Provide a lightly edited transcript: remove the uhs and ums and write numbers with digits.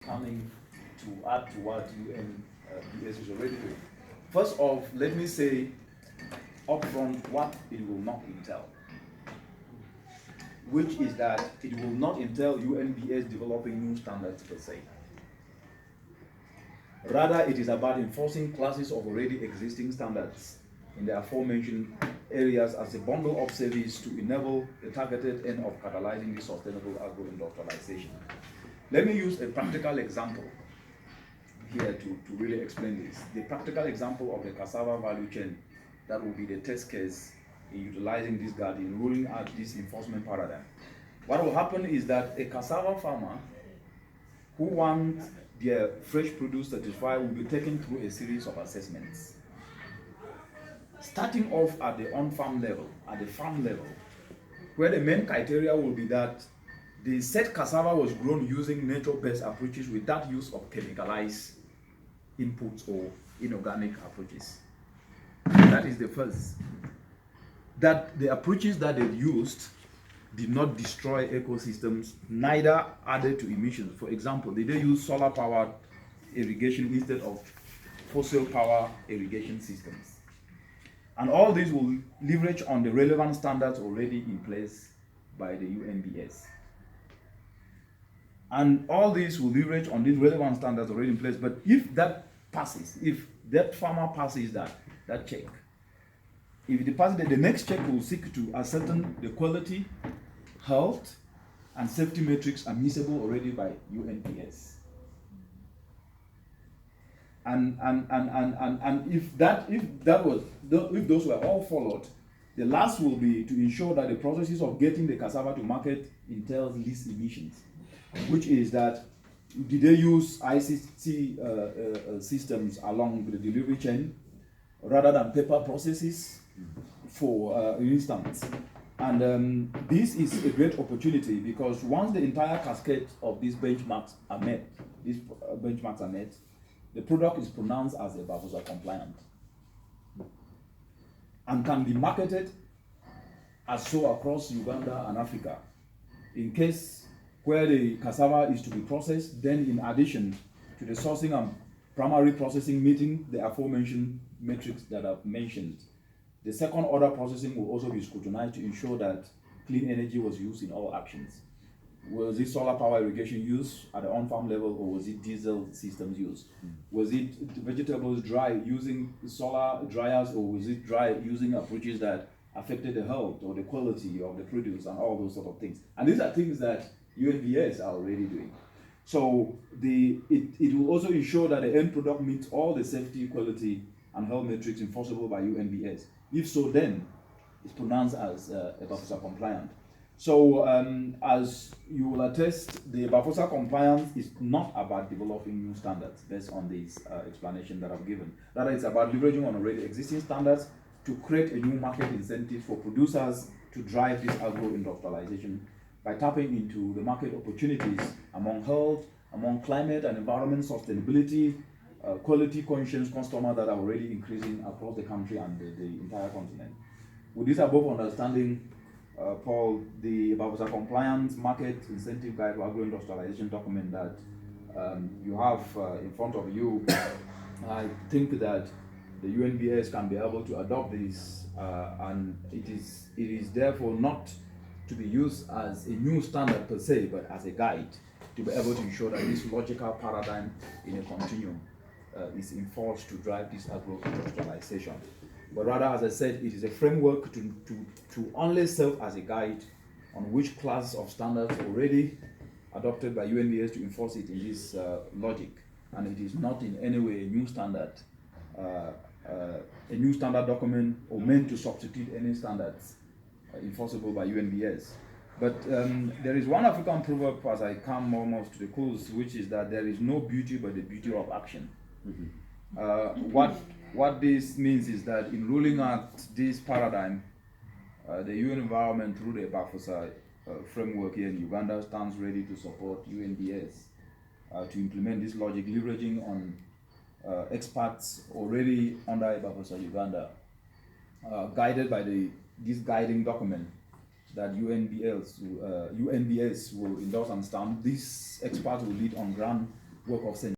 coming to add to what UNBS is already doing. First off, let me say upfront what it will not entail, which is that it will not entail UNBS developing new standards per se. Rather, it is about enforcing classes of already existing standards in the aforementioned areas as a bundle of service to enable the targeted end of catalyzing the sustainable agro-industrialization. Let me use a practical example here to really explain this. The practical example of the cassava value chain that will be the test case in utilizing this guide in rolling out this enforcement paradigm. What will happen is that a cassava farmer who wants their fresh produce certified will be taken through a series of assessments. Starting off at the on-farm level, at the farm level, where the main criteria will be that the said cassava was grown using nature-based approaches without use of chemicalized inputs or inorganic approaches. That is the first. That the approaches that they used did not destroy ecosystems, neither added to emissions. For example, they use solar-powered irrigation instead of fossil power irrigation systems. And all these will leverage on the relevant standards already in place by the UNBS. And all these will leverage on these relevant standards already in place. But if that passes, if that farmer passes that check, if it passes, the next check will seek to ascertain the quality, health, and safety metrics admissible already by UNBS. And if those were all followed, the last will be to ensure that the processes of getting the cassava to market entails least emissions, which is that did they use ICT systems along the delivery chain rather than paper processes, for instance. And this is a great opportunity because once the entire cascade of these benchmarks are met, the product is pronounced as EBAFOSA compliant and can be marketed as so across Uganda and Africa. In case where the cassava is to be processed, then in addition to the sourcing and primary processing meeting the aforementioned metrics that I've mentioned, the second order processing will also be scrutinized to ensure that clean energy was used in all actions. Was it solar power irrigation used at the on-farm level, or was it diesel systems used? Was it vegetables dry using solar dryers, or was it dry using approaches that affected the health or the quality of the produce and all those sort of things? And these are things that UNBS are already doing. So it will also ensure that the end product meets all the safety, quality, and health metrics enforceable by UNBS. If so, then it's pronounced as EBAFOSA compliant. So as you will attest, the EBAFOSA compliance is not about developing new standards based on this explanation that I've given. Rather, it's about leveraging on already existing standards to create a new market incentive for producers to drive this agro-industrialization by tapping into the market opportunities among health, among climate and environment sustainability, quality conscious customers that are already increasing across the country and the entire continent. With this above understanding, Paul, the EBAFOSA compliance market incentive guide to agro-industrialization document that you have in front of you, I think that the UNBS can be able to adopt this, and it is therefore not to be used as a new standard per se, but as a guide to be able to ensure that this logical paradigm in a continuum is enforced to drive this agro-industrialization. But rather, as I said, it is a framework to only serve as a guide on which class of standards already adopted by UNBS to enforce it in this logic. And it is not in any way a new standard document or meant to substitute any standards enforceable by UNBS. But there is one African proverb as I come almost to the close, which is that there is no beauty but the beauty of action. What this means is that in ruling out this paradigm, the UN environment through the EBAFOSA framework here in Uganda stands ready to support UNBS to implement this logic, leveraging on experts already under EBAFOSA Uganda, guided by this guiding document that UNBS will endorse and stamp. These experts will lead on ground work of St.